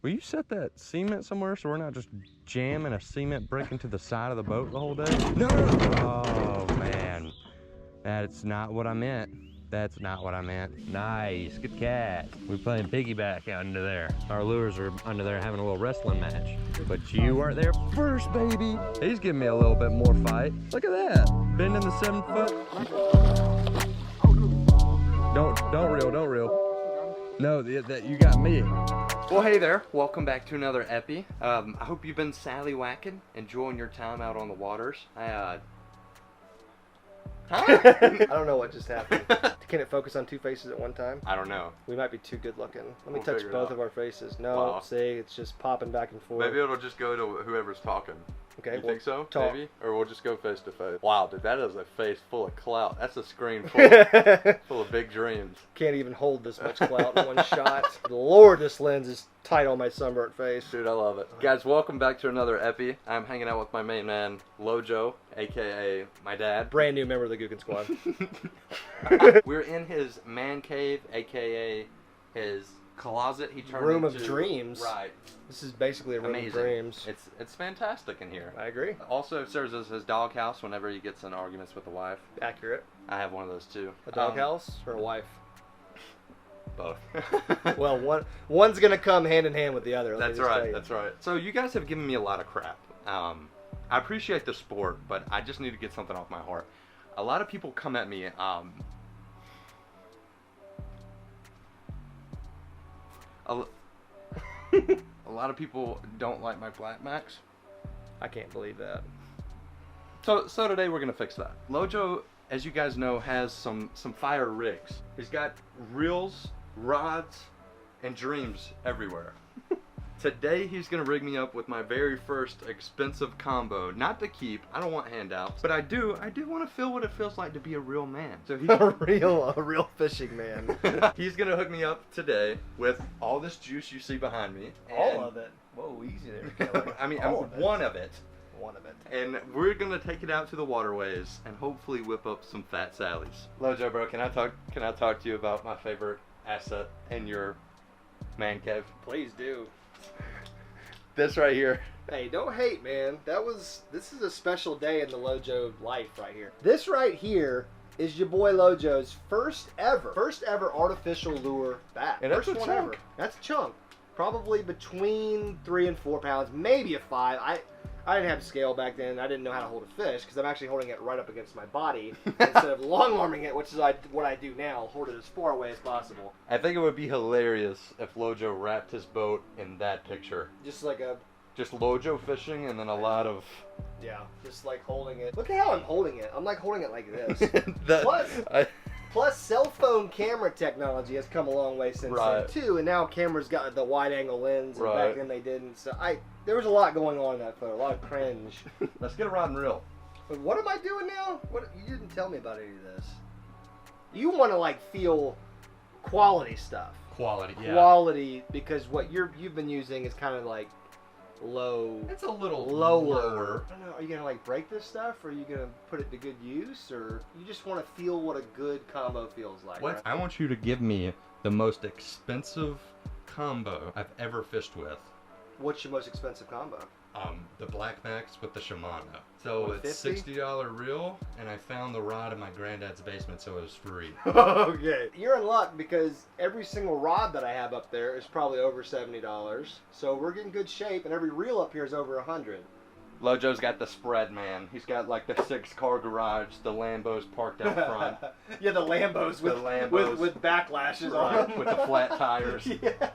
Will you set that cement somewhere so we're not just jamming a cement brick into the side of the boat the whole day? No! Oh, man. That's not what I meant. That's not what I meant. Nice, good catch. We're playing piggyback out under there. Our lures are under there having a little wrestling match. But you weren't there first, baby. He's giving me a little bit more fight. Look at that. Bending the 7 foot. Don't reel. No, that you got me. Well, hey there. Welcome back to another epi. I hope you've been sallywhacking, enjoying your time out on the waters. I don't know what just happened. Can it focus on two faces at one time? I don't know. We might be too good looking. Let me We'll touch figure it both out. of our faces. No, Wow. see, it's just popping back and forth. Maybe it'll just go to whoever's talking. Okay, You well, think so? talk. Maybe? Or we'll just go face to face. Wow, dude, that is a face full of clout. That's a screen full of big dreams. Can't even hold this much clout in one shot. Lord, this lens is tight on my sunburnt face. Dude, I love it. Guys, welcome back to another epi. I'm hanging out with my main man, Lojo, aka my dad. Brand new member of the Gookin Squad. We're in his man cave, aka his closet he turned Room into. of dreams. Right. This is basically a room Amazing. of dreams. It's fantastic in here. I agree. Also serves as his doghouse whenever he gets in arguments with the wife. Accurate. I have one of those too. A doghouse or a wife? Both. Well, one's gonna come hand in hand with the other. That's right. That's right. So you guys have given me a lot of crap. I appreciate the sport, but I just need to get something off my heart. A lot of people come at me. A lot of people don't like my flat max. I can't believe that. So today we're gonna fix that. Lojo, as you guys know, has some fire rigs. He's got reels, rods, and dreams everywhere. Today he's gonna rig me up with my very first expensive combo. Not to keep, I don't want handouts, but I do want to feel what it feels like to be a real man. So he's a real fishing man. he's gonna hook me up today with all this juice you see behind me. All of it. Whoa, easy there, Kelly. I mean, All of it. one of it. One of it. And we're gonna take it out to the waterways and hopefully whip up some fat sallies. Lojo, bro, can I talk to you about my favorite asset in your man cave? Please do. This right here. Hey, don't hate, man. This is a special day in the Lojo life right here. This right here is your boy Lojo's first ever artificial lure bat. And that's first a one chunk. ever. That's a chunk. Probably between 3 and 4 pounds, maybe a 5. I didn't have scale back then. I didn't know how to hold a fish because I'm actually holding it right up against my body instead of long arming it, which is what I do now. Hold it as far away as possible. I think it would be hilarious if Lojo wrapped his boat in that picture. Just like a... Just Lojo fishing and then a lot of... Yeah, just like holding it. Look at how I'm holding it. I'm like holding it like this. Plus, cell phone camera technology has come a long way since then too, and now cameras got the wide-angle lens, and back then they didn't. So there was a lot going on in that photo, a lot of cringe. Let's get a rod and reel. But what am I doing now? What, you didn't tell me about any of this. You want to like feel quality stuff. Quality, yeah. Quality, because what you've been using is kind of like low. It's a little lower. I don't know. Are you gonna like break this stuff, or are you gonna put it to good use, or you just want to feel what a good combo feels like? What? Right? I want you to give me the most expensive combo I've ever fished with. What's your most expensive combo? The Black Max with the Shimano. So it's $60 reel, and I found the rod in my granddad's basement, so it was free. Okay. You're in luck because every single rod that I have up there is probably over $70. So we're getting good shape, and every reel up here is over $100. Lojo's got the spread, man. He's got like the 6-car garage, the Lambos parked out front. Yeah, the Lambos with backlashes on them. With the flat tires. Yeah.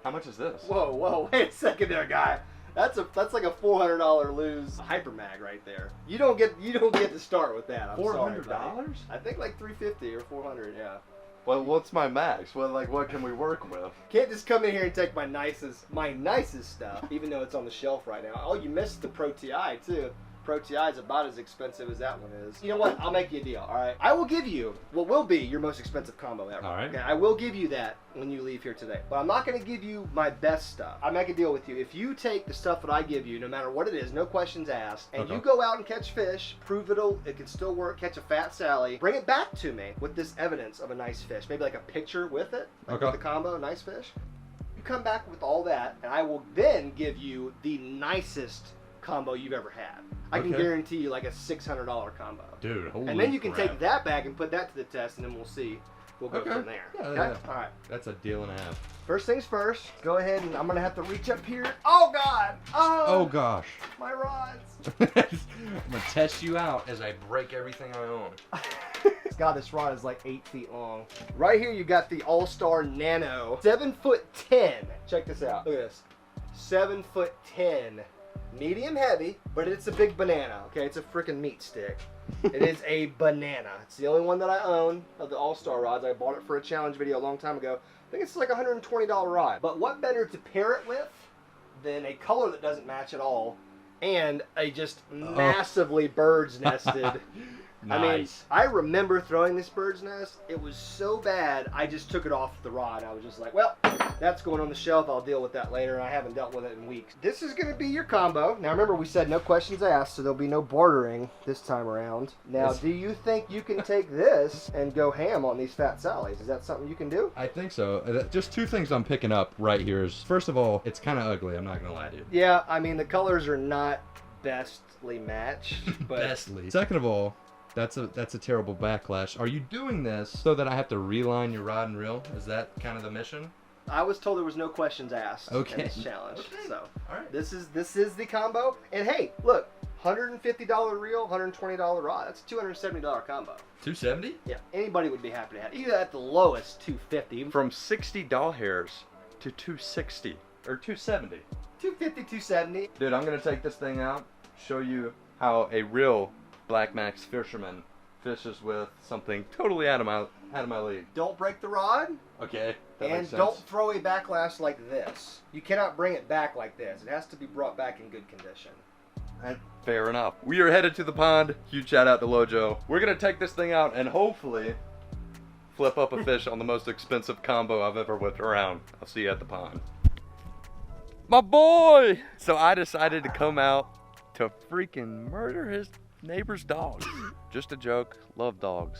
How much is this? Whoa, wait a second there, guy. That's like a $400 lose hyper mag right there. You don't get to start with that. I'm $400? sorry, I think like $350 or $400. Yeah. Well, what's my max? Well, like, what can we work with? Can't just come in here and take my nicest stuff, even though it's on the shelf right now. Oh, you missed the Pro TI too. Pro TI is about as expensive as that one is. You know what? I'll make you a deal, all right? I will give you what will be your most expensive combo ever. All right. Okay, I will give you that when you leave here today. But I'm not going to give you my best stuff. I make a deal with you. If you take the stuff that I give you, no matter what it is, no questions asked, and you go out and catch fish, prove it can still work, catch a fat Sally, bring it back to me with this evidence of a nice fish. Maybe like a picture with it, like with the combo, nice fish. come back with all that, and I will then give you the nicest combo you've ever had. I can guarantee you like a $600 combo. Dude, holy And then you can crap. take that back and put that to the test, and then we'll see. We'll go from there. Yeah, okay? yeah. All right. That's a deal and a half. First things first, go ahead and I'm going to have to reach up here. Oh, God. Oh, gosh. My rods. I'm going to test you out as I break everything I own. God, this rod is like 8 feet long. Right here, you got the All-Star Nano. 7'10". Check this out. Look at this. 7'10". Medium heavy, but it's a big banana, okay? It's a freaking meat stick. It is a banana. It's the only one that I own of the All-Star rods. I bought it for a challenge video a long time ago. I think it's like a $120 rod. But what better to pair it with than a color that doesn't match at all and a just massively bird's nested. Nice. I mean, I remember throwing this bird's nest. It was so bad, I just took it off the rod. I was just like, well, that's going on the shelf. I'll deal with that later. And I haven't dealt with it in weeks. This is going to be your combo. Now, remember, we said no questions asked, so there'll be no bartering this time around. Now, do you think you can take this and go ham on these Fat Sallies? Is that something you can do? I think so. Just two things I'm picking up right here is, first of all, it's kind of ugly. I'm not going to lie to you. Yeah, I mean, the colors are not bestly matched. But Bestly. Second of all, that's a terrible backlash. Are you doing this so that I have to reline your rod and reel? Is that kind of the mission? I was told there was no questions asked in this challenge. So this is the combo. And hey, look, $150 reel, $120 rod. That's a $270 combo. $270? Yeah, anybody would be happy to have it. Even at the lowest, $250. From 60 doll hairs to 260 or 270. 250, $270. Dude, I'm gonna take this thing out, show you how a real Black Max fisherman fishes with something totally out of my league. Don't break the rod. Okay. And don't throw a backlash like this. You cannot bring it back like this. It has to be brought back in good condition. Fair enough. We are headed to the pond. Huge shout out to Lojo. We're gonna take this thing out and hopefully flip up a fish on the most expensive combo I've ever whipped around. I'll see you at the pond. My boy! So I decided to come out to freaking murder his neighbor's dogs. Just a joke. Love dogs.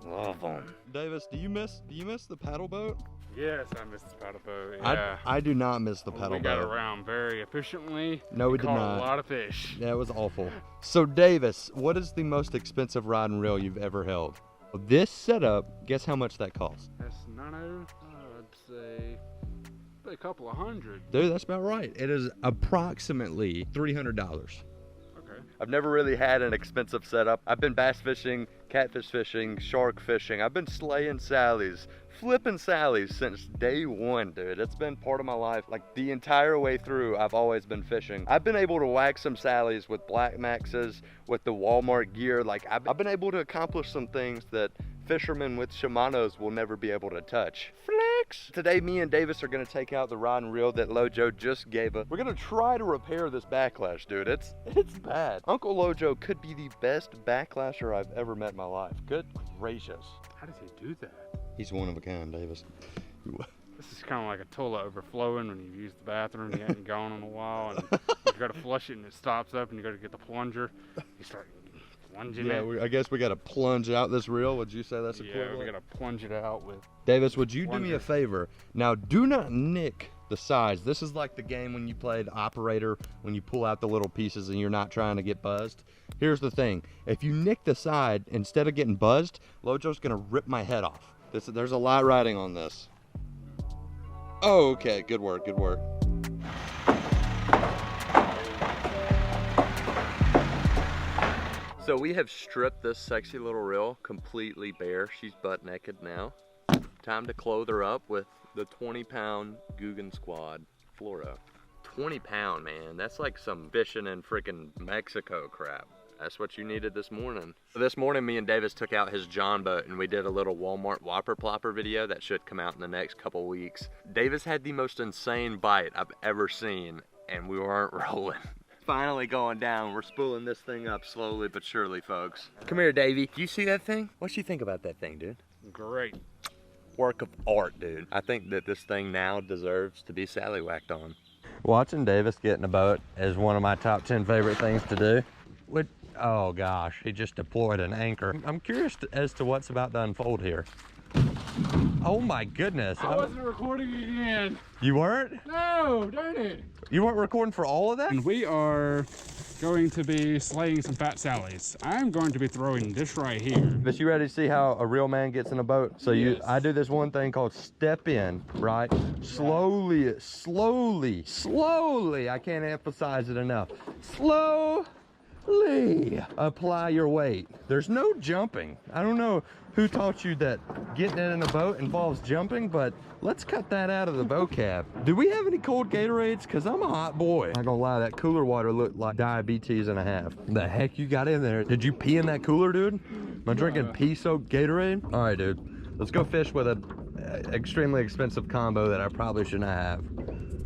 Love them. Davis, do you miss the paddle boat? Yes, I missed the paddle boat. Yeah. I do not miss the paddle boat. We got around very efficiently. No, we did caught not. A lot of fish. Yeah, it was awful. So Davis, what is the most expensive rod and reel you've ever held? This setup, guess how much that costs? That's I'd say a couple of hundred. Dude, that's about right. It is approximately $300. Okay. I've never really had an expensive setup. I've been bass fishing, catfish fishing, shark fishing. I've been slaying sallies, flipping sallies since day one, dude. It's been part of my life. Like the entire way through, I've always been fishing. I've been able to whack some sallies with Black Maxes, with the Walmart gear. Like I've been able to accomplish some things that fishermen with Shimano's will never be able to touch. Flex! Today, me and Davis are gonna take out the rod and reel that Lojo just gave us. We're gonna try to repair this backlash, dude. It's bad. Uncle Lojo could be the best backlasher I've ever met in my life. Good gracious. How does he do that? He's one of a kind, Davis. This is kind of like a toilet overflowing when you've used the bathroom, you haven't gone in a while, and you go to flush it and it stops up, and you go to get the plunger. You start plunging it. I guess we got to plunge out this reel. Would you say that's equivalent? Yeah, we got to plunge it out with. Davis, would you do me a favor? Now, do not nick the sides. This is like the game when you played Operator, when you pull out the little pieces and you're not trying to get buzzed. Here's the thing. If you nick the side, instead of getting buzzed, Lojo's going to rip my head off. There's a lot riding on this. Oh, okay. Good work. Good work. So we have stripped this sexy little reel completely bare. She's butt naked now. Time to clothe her up with the 20-pound Guggen Squad Fluoro. 20-pound, man. That's like some fishing in freaking Mexico crap. That's what you needed this morning. This morning, me and Davis took out his John boat and we did a little Walmart Whopper Plopper video that should come out in the next couple weeks. Davis had the most insane bite I've ever seen and we weren't rolling. Finally going down. We're spooling this thing up slowly but surely, folks. Come here, Davey. Do you see that thing? What you think about that thing, dude? Great. Work of art, dude. I think that this thing now deserves to be sally-whacked on. Watching Davis get in a boat is one of my top 10 favorite things to do. Oh gosh, he just deployed an anchor. I'm curious as to what's about to unfold here. Oh my goodness. I wasn't recording again. You weren't? No, darn it. You weren't recording for all of that? And we are going to be slaying some fat sallies. I'm going to be throwing this right here. But you ready to see how a real man gets in a boat? So I do this one thing called step in, right? Slowly, I can't emphasize it enough. Slowly apply your weight. There's no jumping. I don't know who taught you that getting in a boat involves jumping, but let's cut that out of the vocab. Do we have any cold Gatorades? Cause I'm a hot boy. Not gonna lie, that cooler water looked like diabetes and a half. The heck you got in there? Did you pee in that cooler, dude? Am I drinking pea-soaked Gatorade? All right, dude. Let's go fish with an extremely expensive combo that I probably shouldn't have.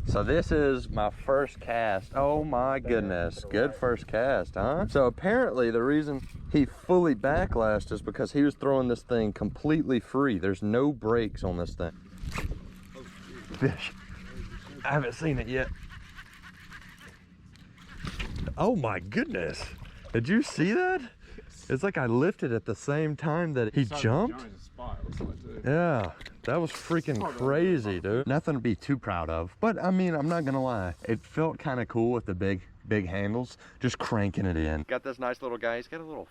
So this is my first cast. Oh my goodness. Good first cast, huh? So apparently the reason he fully backlashed is because he was throwing this thing completely free. There's no brakes on this thing. Fish. I haven't seen it yet. Oh my goodness. Did you see that? It's like I lifted at the same time that he jumped. Yeah, that was freaking crazy, dude. Nothing to be too proud of, but I mean, I'm not gonna lie. It felt kind of cool with the big handles, just cranking it in. Got this nice little guy. He's got a little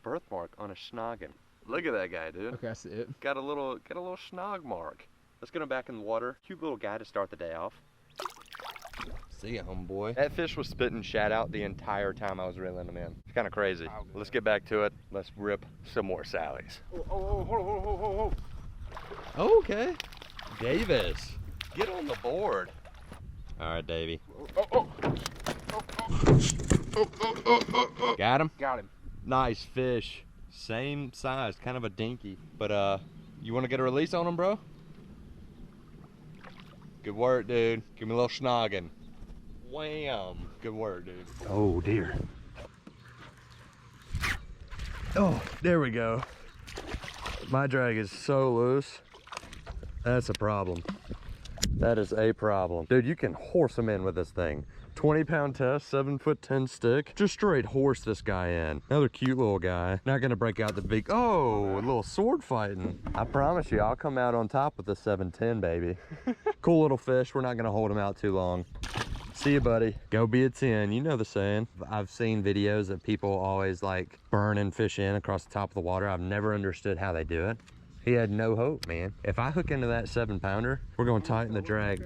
birthmark on his schnoggin. Look at that guy, dude. Okay, I see it. Got a little schnog mark. Let's get him back in the water. Cute little guy to start the day off. See ya, homeboy. That fish was spitting shad out the entire time I was reeling him in. It's kind of crazy. Let's get back to it. Let's rip some more sallies. Oh. Okay. Davis, get on the board. All right, Davey. Got him? Got him. Nice fish. Same size, kind of a dinky. But you want to get a release on him, bro? Good work, dude. Give me a little schnoggin. Wham. Good work, dude. Oh, dear. Oh, there we go. My drag is so loose. That's a problem. That is a problem. Dude, you can horse them in with this thing. 20-pound test, 7'10" stick. Just straight horse this guy in. Another cute little guy. Not gonna break out the big, oh, a little sword fighting. I promise you, I'll come out on top with the 7'10", baby. Cool little fish. We're not gonna hold him out too long. See you, buddy. Go be a 10. You know the saying. I've seen videos of people always like burning fish in across the top of the water. I've never understood how they do it. He had no hope, man. If I hook into that 7-pounder, we're gonna tighten the drag.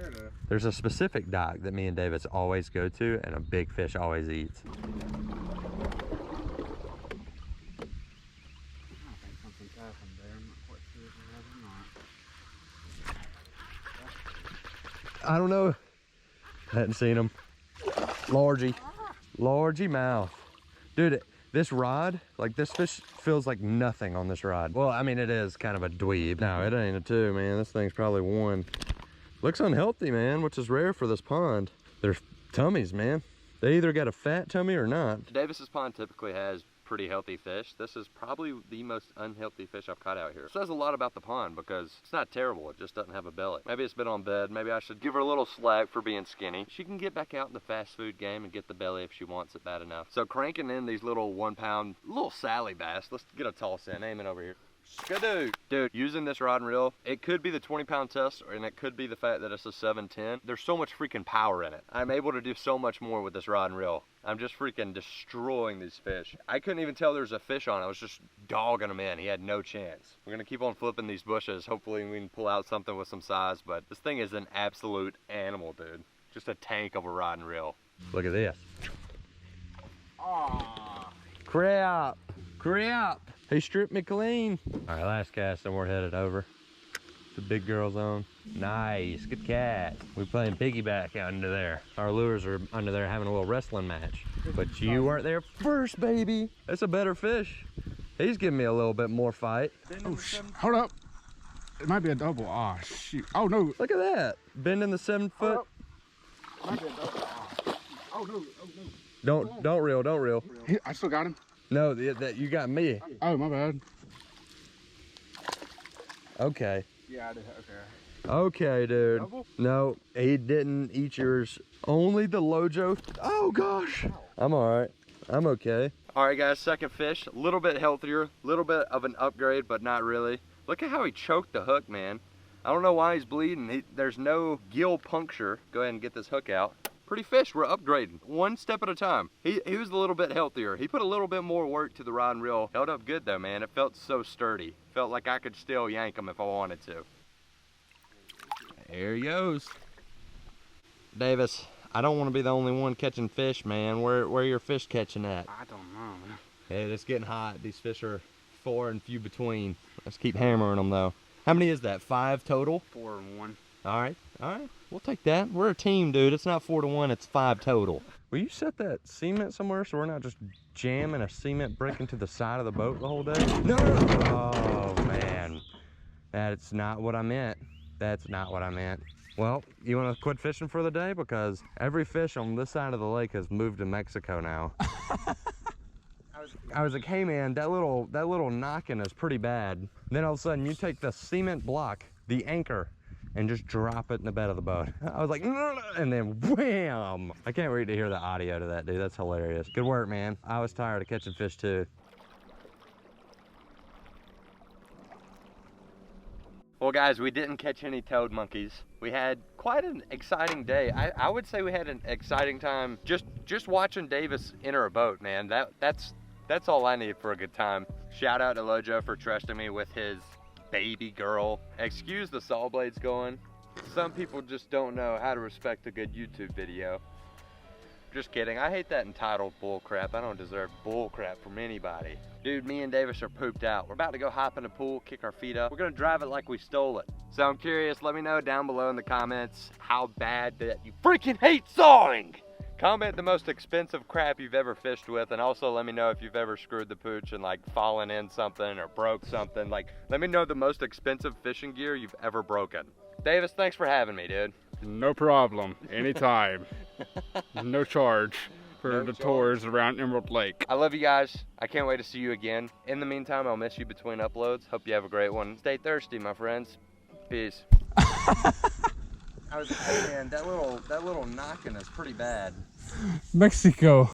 There's a specific dock that me and Davis always go to and a big fish always eats. I don't know. Hadn't seen him. Largy mouth. Dude, this rod, like this fish feels like nothing on this rod. Well, I mean, it is kind of a dweeb. No, it ain't a 2, man. This thing's probably 1. Looks unhealthy, man, which is rare for this pond. They're tummies, man. They either got a fat tummy or not. Davis's pond typically has pretty healthy fish. This is probably the most unhealthy fish I've caught out here. It says a lot about the pond because it's not terrible, it just doesn't have a belly. Maybe it's been on bed, maybe I should give her a little slack for being skinny. She can get back out in the fast food game and get the belly if she wants it bad enough. So cranking in these little 1-pound, little Sally bass. Let's get a toss in, aim it over here. Skidoo. Dude, using this rod and reel, it could be the 20-pound test and it could be the fact that it's a 7'10". There's so much freaking power in it. I'm able to do so much more with this rod and reel. I'm just freaking destroying these fish. I couldn't even tell there was a fish on it. I was just dogging him in. He had no chance. We're gonna keep on flipping these bushes. Hopefully we can pull out something with some size, but this thing is an absolute animal, dude. Just a tank of a rod and reel. Look at this. Ah. Crap. He stripped me clean. All right, last cast and we're headed over. The big girl zone. Nice, good cat. We're playing piggyback out under there. Our lures are under there having a little wrestling match. But you weren't there first, baby. That's a better fish. He's giving me a little bit more fight. Oh, hold up. It might be a double. Oh, shoot. Oh, no. Look at that. Bending the 7 foot. Might be a double. Oh, no. Don't reel. I still got him. No, that you got me. Oh, my bad. Okay. Yeah, I did. Okay. Okay, dude. Double? No, he didn't eat yours. Only the Lojo. Oh, gosh. I'm all right. I'm okay. All right, guys, second fish. A little bit healthier. A little bit of an upgrade, but not really. Look at how he choked the hook, man. I don't know why he's bleeding. There's no gill puncture. Go ahead and get this hook out. Pretty fish, we're upgrading. One step at a time. He was a little bit healthier. He put a little bit more work to the rod and reel. Held up good though, man. It felt so sturdy. Felt like I could still yank him if I wanted to. There he goes. Davis, I don't want to be the only one catching fish, man. Where are your fish catching at? I don't know, man. Hey, it's getting hot. These fish are 4 and few between. Let's keep hammering them though. How many is that? 5 total? 4 and 1. All right. We'll take that. We're a team, dude. It's not 4 to 1. It's 5 total. Will you set that cement somewhere so we're not just jamming a cement brick into the side of the boat the whole day? No. Oh man, that's not what I meant. That's not what I meant. Well, you want to quit fishing for the day because every fish on this side of the lake has moved to Mexico now. I was like, hey man, that little knocking is pretty bad. Then all of a sudden you take the cement block, the anchor, and just drop it in the bed of the boat. I was like, and then wham! I can't wait to hear the audio to that, dude. That's hilarious. Good work, man. I was tired of catching fish too. Well guys, we didn't catch any toad monkeys. We had quite an exciting day. I would say we had an exciting time just watching Davis enter a boat, man. That's all I need for a good time. Shout out to Lojo for trusting me with his baby girl. Excuse the saw blades going. Some people just don't know how to respect a good YouTube video. Just kidding. I hate that entitled bull crap. I don't deserve bull crap from anybody. Dude, me and Davis are pooped out. We're about to go hop in the pool, kick our feet up. We're gonna drive it like we stole it. So I'm curious, let me know down below in the comments how bad that you freaking hate sawing. Comment the most expensive crap you've ever fished with, and also let me know if you've ever screwed the pooch and like fallen in something or broke something. Like, let me know the most expensive fishing gear you've ever broken. Davis, thanks for having me, dude. No problem. Anytime. No charge for the tours around Emerald Lake. I love you guys. I can't wait to see you again. In the meantime, I'll miss you between uploads. Hope you have a great one. Stay thirsty, my friends. Peace. I was, hey man, that little knocking is pretty bad. Mexico.